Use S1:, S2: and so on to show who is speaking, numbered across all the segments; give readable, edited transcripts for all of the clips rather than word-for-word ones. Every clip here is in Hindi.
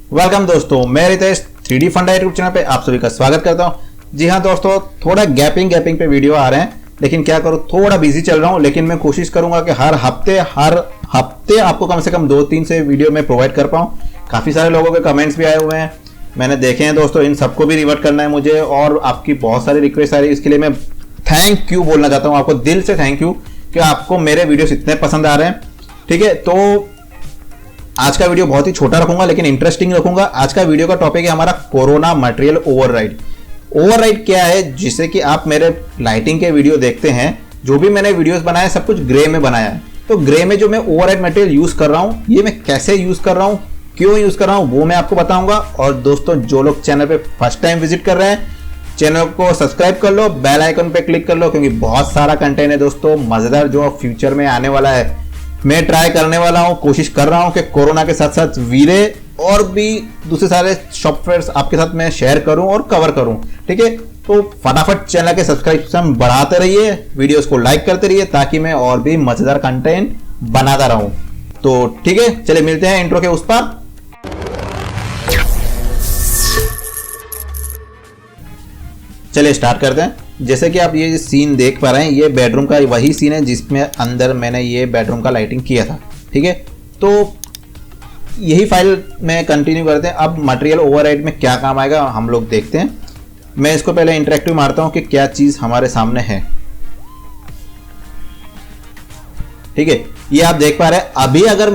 S1: वेलकम दोस्तों, मैं रितेश 3D फंडा यूट्यूब चैनल पे आप सभी का स्वागत करता हूं। जी हां दोस्तों, थोड़ा गैपिंग पे वीडियो आ रहे हैं, लेकिन क्या करूं, थोड़ा बिजी चल रहा हूं। लेकिन मैं कोशिश करूंगा कि हर हफ्ते आपको कम से कम 2-3 से वीडियो में प्रोवाइड कर पाऊं। काफ़ी सारे लोगों के कमेंट्स भी आए हुए हैं, मैंने देखे हैं दोस्तों, इन सबको भी रिवर्ट करना है मुझे। और आपकी बहुत सारी रिक्वेस्ट आ रही है, इसके लिए मैं थैंक यू बोलना चाहता हूँ आपको, दिल से थैंक यू कि आपको मेरे वीडियोस इतने पसंद आ रहे हैं। ठीक है, तो आज का वीडियो बहुत ही छोटा रखूंगा लेकिन इंटरेस्टिंग रखूंगा। आज का वीडियो का टॉपिक है हमारा कोरोना मटेरियल ओवरराइड। ओवरराइड क्या है, जिससे कि आप मेरे लाइटिंग के वीडियो देखते हैं, जो भी मैंने वीडियोस बनाए सब कुछ ग्रे में बनाया है। तो ग्रे में जो मैं ओवरराइड मटेरियल यूज कर रहा हूं, ये मैं कैसे यूज कर रहा हूं, क्यों यूज कर रहा हूं, वो मैं आपको बताऊंगा। और दोस्तों, जो लोग चैनल पे फर्स्ट टाइम विजिट कर रहे हैं, चैनल को सब्सक्राइब कर लो, बेल आइकन पे क्लिक कर लो, क्योंकि बहुत सारा कंटेंट है दोस्तों मजेदार जो फ्यूचर में आने वाला है। मैं ट्राई करने वाला हूं, कोशिश कर रहा हूं कि कोरोना के साथ साथ वीरे और भी दूसरे सारे सॉफ्टवेयर्स आपके साथ मैं शेयर करूं और कवर करूं। ठीक है, तो फटाफट चैनल के सब्सक्रिप्शन बढ़ाते रहिए, वीडियोस को लाइक करते रहिए, ताकि मैं और भी मजेदार कंटेंट बनाता रहूं। तो ठीक है, चलिए मिलते हैं इंट्रो के उस पर। चलिए स्टार्ट करते हैं। जैसे कि आप ये सीन देख पा रहे हैं, ये बेडरूम का वही सीन है जिसमें अंदर मैंने ये बेडरूम का लाइटिंग किया था। ठीक है, तो यही फाइल में कंटिन्यू करते हैं। अब मटेरियल ओवरराइड में क्या काम आएगा हम लोग देखते हैं। मैं इसको पहले इंटरेक्टिव मारता हूं कि क्या चीज हमारे सामने है। ठीक है, ये आप देख पा रहे हैं। अभी अगर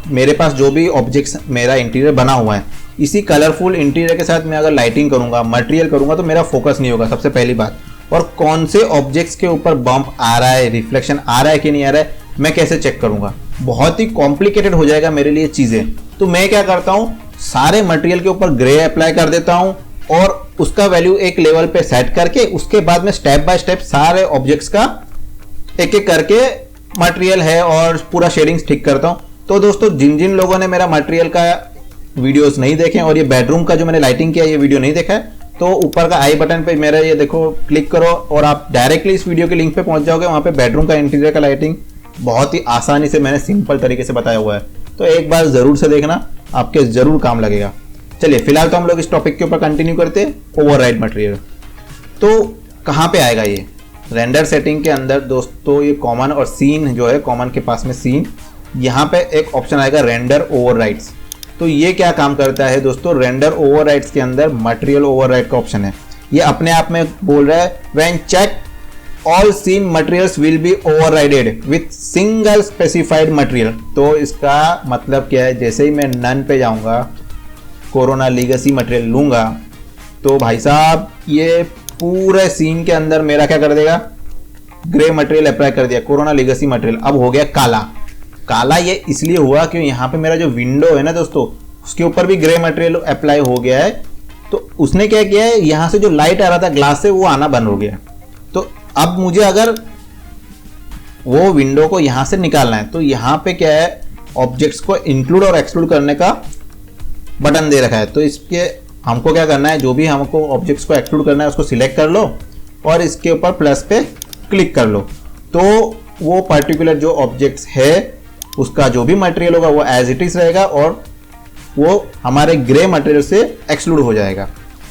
S1: मेरे पास जो भी ऑब्जेक्ट्स मेरा इंटीरियर बना हुआ है, इसी कलरफुल इंटीरियर के साथ मैं अगर लाइटिंग करूंगा, मटेरियल करूंगा, तो मेरा फोकस नहीं होगा, सबसे पहली बात। और कौन से ऑब्जेक्ट्स के ऊपर बम्प आ रहा है, रिफ्लेक्शन आ रहा है कि नहीं आ रहा है, मैं कैसे चेक करूंगा। बहुत ही कॉम्प्लिकेटेड हो जाएगा मेरे लिए चीजें। तो मैं क्या करता हूं, सारे मटेरियल के ऊपर ग्रे अप्लाई कर देता हूं और उसका वैल्यू एक लेवल पे सेट करके उसके बाद में स्टेप बाय स्टेप सारे ऑब्जेक्ट्स का एक एक करके मटेरियल है और पूरा शेडिंग्स ठीक करता हूं। तो दोस्तों, जिन जिन लोगों ने मेरा मटेरियल का वीडियोस नहीं देखे और ये बेडरूम का जो मैंने लाइटिंग किया ये वीडियो नहीं देखा है, तो ऊपर का आई बटन पे मेरा ये देखो क्लिक करो और आप डायरेक्टली इस वीडियो के लिंक पे पहुंच जाओगे। वहां पे बेडरूम का इंटीरियर का लाइटिंग बहुत ही आसानी से मैंने सिंपल तरीके से बताया हुआ है, तो एक बार जरूर से देखना, आपके जरूर काम लगेगा। चलिए फिलहाल तो हम लोग इस टॉपिक के ऊपर कंटिन्यू करते हैं, ओवरराइड मटेरियल। तो कहाँ पे आएगा ये रेंडर सेटिंग के अंदर दोस्तों, ये कॉमन और सीन जो है, कॉमन के पास में सीन, यहाँ पे एक ऑप्शन आएगा रेंडर ओवरराइड्स। तो ये क्या काम करता है दोस्तों, रेंडर ओवरराइड्स के अंदर मटेरियल ओवरराइड का ऑप्शन है। ये अपने आप में बोल रहा है when check all scene materials will be overrided with single specified material. तो इसका मतलब क्या है, जैसे ही मैं नन पे जाऊंगा, कोरोना लीगेसी मटेरियल लूंगा, तो भाई साहब ये पूरे सीन के अंदर मेरा क्या कर देगा, ग्रे मटेरियल अप्लाई कर दिया, कोरोना लीगेसी मटेरियल अब हो गया काला। काला ये इसलिए हुआ कि यहाँ पे मेरा जो विंडो है ना दोस्तों, उसके ऊपर भी ग्रे मटेरियल अप्लाई हो गया है। तो उसने क्या किया है, यहाँ से जो लाइट आ रहा था ग्लास से, वो आना बंद हो गया। तो अब मुझे अगर वो विंडो को यहाँ से निकालना है, तो यहाँ पे क्या है, ऑब्जेक्ट्स को इंक्लूड और एक्सक्लूड करने का बटन दे रखा है। तो इसके हमको क्या करना है, जो भी हमको ऑब्जेक्ट्स को एक्सक्लूड करना है उसको सिलेक्ट कर लो और इसके ऊपर प्लस पे क्लिक कर लो। तो वो पर्टिकुलर जो ऑब्जेक्ट्स है उसका जो भी मटेरियल होगा वो एज इट इज रहेगा और वो हमारे ग्रे मटेरियल से एक्सक्लूड हो जाएगा।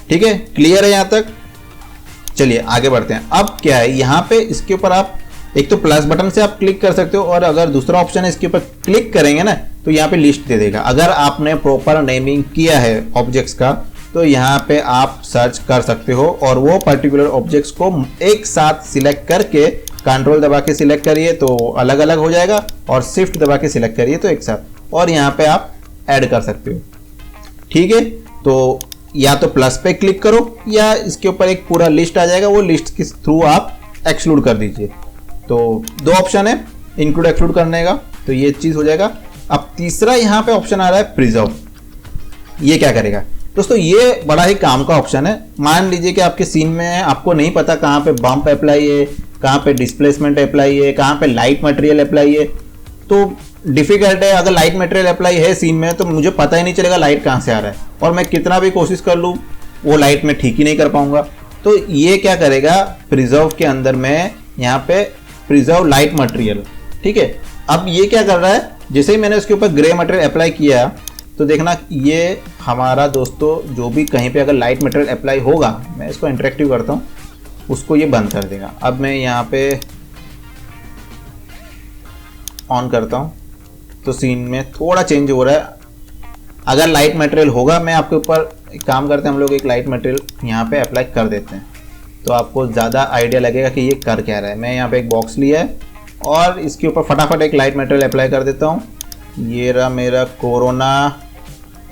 S1: ठीक है, क्लियर है यहाँ तक। चलिए आगे बढ़ते हैं। अब क्या है, यहाँ पे इसके ऊपर आप एक तो प्लस बटन से आप क्लिक कर सकते हो, और अगर दूसरा ऑप्शन है इसके ऊपर क्लिक करेंगे ना, तो यहाँ पे लिस्ट दे देगा। अगर आपने प्रॉपर नेमिंग किया है ऑब्जेक्ट्स का, तो यहाँ पे आप सर्च कर सकते हो और वो पर्टिकुलर ऑब्जेक्ट्स को एक साथ सिलेक्ट करके, कंट्रोल दबा के सिलेक्ट करिए तो अलग अलग हो जाएगा, और शिफ्ट दबा के सिलेक्ट करिए तो एक साथ, और यहाँ पे आप ऐड कर सकते हो। ठीक है, तो या तो प्लस पे क्लिक करो या इसके ऊपर एक पूरा लिस्ट आ जाएगा, वो लिस्ट के थ्रू आप एक्सक्लूड कर दीजिए। तो दो ऑप्शन है इंक्लूड एक्सक्लूड करने का, तो ये चीज हो जाएगा। अब तीसरा यहाँ पे ऑप्शन आ रहा है प्रिजर्व। ये क्या करेगा दोस्तों, ये बड़ा ही काम का ऑप्शन है। मान लीजिए कि आपके सीन में है, आपको नहीं पता कहाँ पे बम्प अप्लाई है, कहाँ पे डिस्प्लेसमेंट अप्लाई है, कहाँ पे लाइट मटेरियल अप्लाई है, तो डिफिकल्ट है। अगर लाइट मटेरियल अप्लाई है सीन में, तो मुझे पता ही नहीं चलेगा लाइट कहाँ से आ रहा है, और मैं कितना भी कोशिश कर लूँ वो लाइट में ठीक ही नहीं कर पाऊंगा। तो ये क्या करेगा, प्रिजर्व के अंदर में यहाँ पे प्रिजर्व लाइट मटेरियल। ठीक है, अब ये क्या कर रहा है, जैसे ही मैंने उसके ऊपर ग्रे मटेरियल अप्लाई किया, तो देखना ये हमारा दोस्तों जो भी कहीं पे अगर लाइट मटेरियल अप्लाई होगा, मैं इसको इंटरेक्टिव करता हूँ, उसको ये बंद कर देगा। अब मैं यहाँ पे ऑन करता हूँ तो सीन में थोड़ा चेंज हो रहा है। अगर लाइट मटेरियल होगा, मैं आपके ऊपर एक काम करते हैं, हम लोग एक लाइट मटेरियल यहाँ पे अप्लाई कर देते हैं तो आपको ज़्यादा आइडिया लगेगा कि ये कर क्या रहा है। मैं यहाँ पे एक बॉक्स लिया है और इसके ऊपर फटाफट एक लाइट मटेरियल अप्लाई कर देता हूँ। ये रहा मेरा कोरोना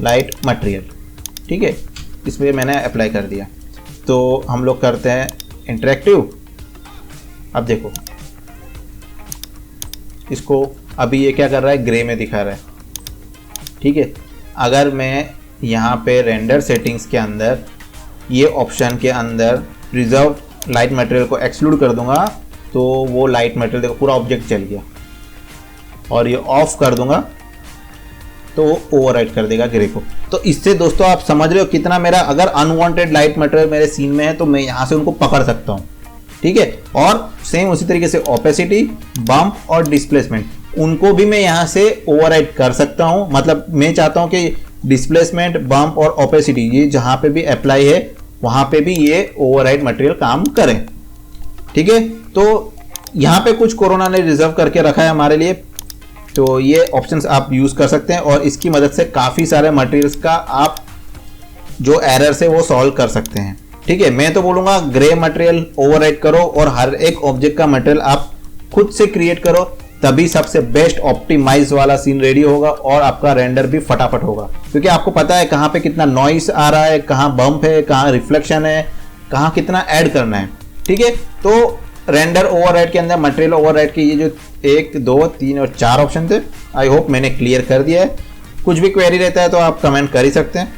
S1: लाइट मटेरियल, ठीक है, इसमें मैंने अप्लाई कर दिया। तो हम लोग करते हैं इंटरेक्टिव। अब देखो इसको, अभी ये क्या कर रहा है, ग्रे में दिखा रहा है, ठीक है। अगर मैं यहाँ पे रेंडर सेटिंग्स के अंदर ये ऑप्शन के अंदर रिजर्व लाइट मटेरियल को एक्सक्लूड कर दूंगा तो वो लाइट मटेरियल देखो पूरा ऑब्जेक्ट चल गया, और ये ऑफ कर दूंगा तो वो ओवरराइड कर देगा ग्रे को। तो इससे दोस्तों आप समझ रहे हो कितना मेरा अगर अनवांटेड लाइट मटेरियल मेरे सीन में है तो मैं यहाँ से उनको पकड़ सकता हूँ, ठीक है। और सेम उसी तरीके से ओपेसिटी, बम्प और डिस्प्लेसमेंट उनको भी मैं यहाँ से ओवरराइड कर सकता हूँ। मतलब मैं चाहता हूँ कि डिस्प्लेसमेंट, बम्प और ओपेसिटी ये जहाँ पे भी अप्लाई है वहाँ पे भी ये ओवरराइड मटेरियल काम करें, ठीक है। तो यहाँ पे कुछ कोरोना ने रिजर्व करके रखा है हमारे लिए, तो ये ऑप्शंस आप यूज़ कर सकते हैं और इसकी मदद से काफ़ी सारे मटेरियल्स का आप जो एरर्स है वो सॉल्व कर सकते हैं, ठीक है। मैं तो बोलूँगा ग्रे मटेरियल ओवरराइड करो और हर एक ऑब्जेक्ट का मटेरियल आप खुद से क्रिएट करो, तभी सबसे बेस्ट ऑप्टिमाइज वाला सीन रेडी होगा और आपका रेंडर भी फटाफट होगा। क्योंकि आपको पता है कहाँ पे कितना नॉइस आ रहा है, कहाँ बम्प है, कहाँ रिफ्लेक्शन है, कहाँ कितना ऐड करना है, ठीक है। तो रेंडर ओवरराइड के अंदर मटेरियल ओवरराइड के ये जो 1, 2, 3 और 4 ऑप्शन थे, आई होप मैंने क्लियर कर दिया है। कुछ भी क्वेरी रहता है तो आप कमेंट कर ही सकते हैं।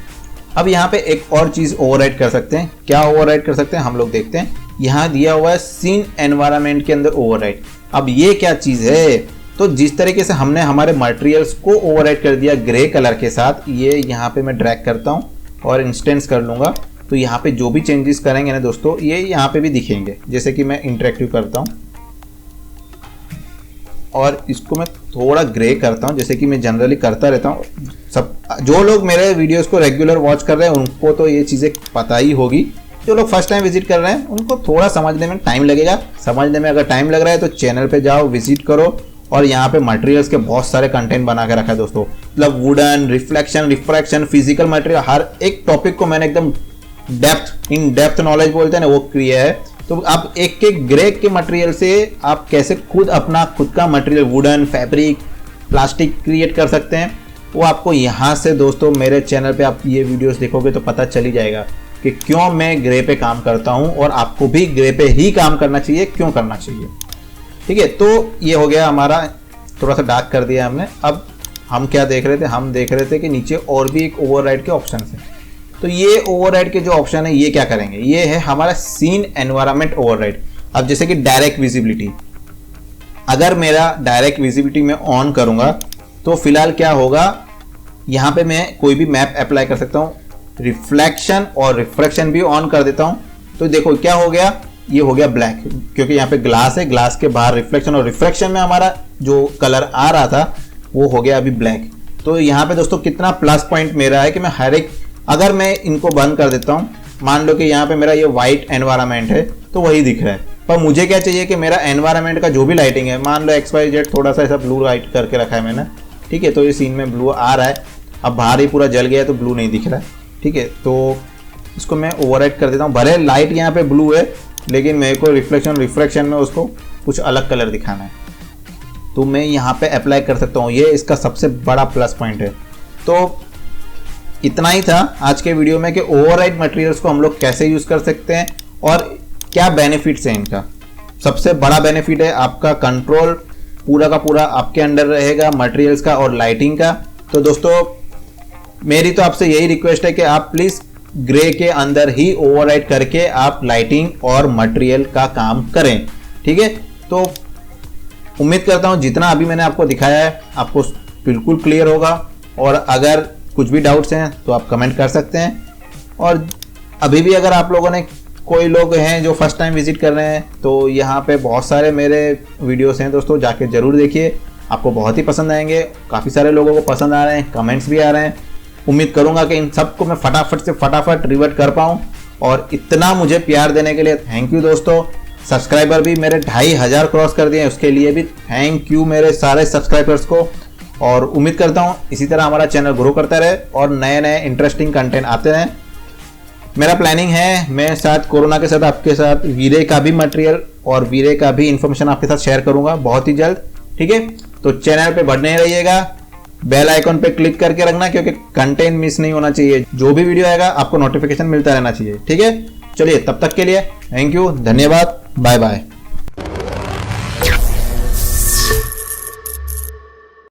S1: अब यहाँ पे एक और चीज़ ओवरराइड कर सकते हैं। क्या ओवरराइड कर सकते हैं हम लोग देखते हैं। यहाँ दिया हुआ है सीन एनवायरनमेंट के अंदर ओवरराइड। अब ये क्या चीज़ है, तो जिस तरीके से हमने हमारे मटेरियल्स को ओवरराइड कर दिया ग्रे कलर के साथ, ये यहाँ पे मैं ड्रैग करता हूँ और इंस्टेंस कर लूँगा, तो यहाँ पे जो भी चेंजेस करेंगे ना दोस्तों ये यहाँ पे भी दिखेंगे। जैसे कि मैं इंटरेक्टिव करता हूँ और इसको मैं थोड़ा ग्रे करता हूँ, जैसे कि मैं जनरली करता रहता हूँ। सब जो लोग मेरे वीडियोस को रेगुलर वॉच कर रहे हैं उनको तो ये चीज़ें पता ही होगी। जो लोग फर्स्ट टाइम विजिट कर रहे हैं उनको थोड़ा समझने में टाइम लगेगा। समझने में अगर टाइम लग रहा है तो चैनल पे जाओ, विजिट करो, और यहाँ पे मटेरियल्स के बहुत सारे कंटेंट बना के रखा है दोस्तों। मतलब wooden, reflection, refraction, physical material, हर एक टॉपिक को मैंने एकदम इन डेप्थ नॉलेज बोलते हैं ना वो किया है। तो आप एक एक ग्रे के मटेरियल से आप कैसे खुद का material wooden, fabric, plastic create कर सकते हैं, वो आपको यहाँ से दोस्तों मेरे चैनल पे आप ये वीडियोस देखोगे तो पता चल ही जाएगा कि क्यों मैं ग्रे पे काम करता हूँ और आपको भी ग्रे पे ही काम करना चाहिए, क्यों करना चाहिए, ठीक है। तो ये हो गया हमारा, थोड़ा सा डार्क कर दिया हमने। अब हम क्या देख रहे थे, हम देख रहे थे कि नीचे और भी एक ओवरराइड के ऑप्शन है। तो ये ओवरराइड के जो ऑप्शन है ये क्या करेंगे, ये है हमारा सीन एनवायरनमेंट ओवरराइड। अब जैसे कि डायरेक्ट विजिबिलिटी, अगर मेरा डायरेक्ट विजिबिलिटी में ऑन करूंगा तो फिलहाल क्या होगा, यहाँ पे मैं कोई भी मैप अप्लाई कर सकता हूँ। रिफ्लेक्शन और रिफ्रैक्शन भी ऑन कर देता हूँ तो देखो क्या हो गया, ये हो गया ब्लैक, क्योंकि यहाँ पे ग्लास है, ग्लास के बाहर रिफ्लेक्शन, और रिफ्रैक्शन में हमारा जो कलर आ रहा था वो हो गया अभी ब्लैक। तो यहाँ पे दोस्तों कितना प्लस पॉइंट मेरा है कि मैं हर एक, अगर मैं इनको बंद कर देता हूँ, मान लो कि यहाँ पे मेरा ये वाइट एनवायरनमेंट है तो वही दिख रहा है, पर मुझे क्या चाहिए कि मेरा एनवायरनमेंट का जो भी लाइटिंग है, मान लो XYZ थोड़ा सा ऐसा ब्लू लाइट करके रखा है मैंने, ठीक है। तो ये सीन में ब्लू आ रहा है, अब बाहर ही पूरा जल गया तो ब्लू नहीं दिख रहा है, ठीक है। तो इसको मैं ओवरराइड कर देता हूँ। भले लाइट यहाँ पे ब्लू है लेकिन मेरे को रिफ्लेक्शन में उसको कुछ अलग कलर दिखाना है, तो मैं यहाँ पे अप्लाई कर सकता हूँ। ये इसका सबसे बड़ा प्लस पॉइंट है। तो इतना ही था आज के वीडियो में कि ओवरराइड मटेरियल्स को हम लोग कैसे यूज़ कर सकते हैं और क्या बेनिफिट्स हैं इनका। सबसे बड़ा बेनिफिट है आपका कंट्रोल पूरा का पूरा आपके अंडर रहेगा मटेरियल्स का और लाइटिंग का। तो दोस्तों मेरी तो आपसे यही रिक्वेस्ट है कि आप प्लीज़ ग्रे के अंदर ही ओवरराइड करके आप लाइटिंग और मटेरियल का काम करें, ठीक है। तो उम्मीद करता हूं जितना अभी मैंने आपको दिखाया है आपको बिल्कुल क्लियर होगा, और अगर कुछ भी डाउट्स हैं तो आप कमेंट कर सकते हैं। और अभी भी अगर आप लोगों ने, कोई लोग हैं जो फर्स्ट टाइम विजिट कर रहे हैं, तो यहाँ पे बहुत सारे मेरे वीडियोस हैं दोस्तों, जाके ज़रूर देखिए, आपको बहुत ही पसंद आएंगे। काफ़ी सारे लोगों को पसंद आ रहे हैं, कमेंट्स भी आ रहे हैं। उम्मीद करूंगा कि इन सबको मैं फटाफट रिवर्ट कर पाऊं। और इतना मुझे प्यार देने के लिए थैंक यू दोस्तों। सब्सक्राइबर भी मेरे 2500 क्रॉस कर दिए, उसके लिए भी थैंक यू मेरे सारे सब्सक्राइबर्स को। और उम्मीद करता हूं इसी तरह हमारा चैनल ग्रो करता रहे और नए नए इंटरेस्टिंग कंटेंट आते रहें। मेरा प्लानिंग है, मैं साथ कोरोना के साथ आपके साथ वीरे का भी मटेरियल और वीरे का भी इंफॉर्मेशन आपके साथ शेयर करूंगा बहुत ही जल्द। ठीक है, तो चैनल पे बने रहिएगा, बेल आइकॉन पे क्लिक करके रखना, क्योंकि कंटेंट मिस नहीं होना चाहिए। जो भी वीडियो आएगा आपको नोटिफिकेशन मिलता रहना चाहिए। ठीक है, चलिए तब तक के लिए थैंक यू, धन्यवाद, बाय बाय।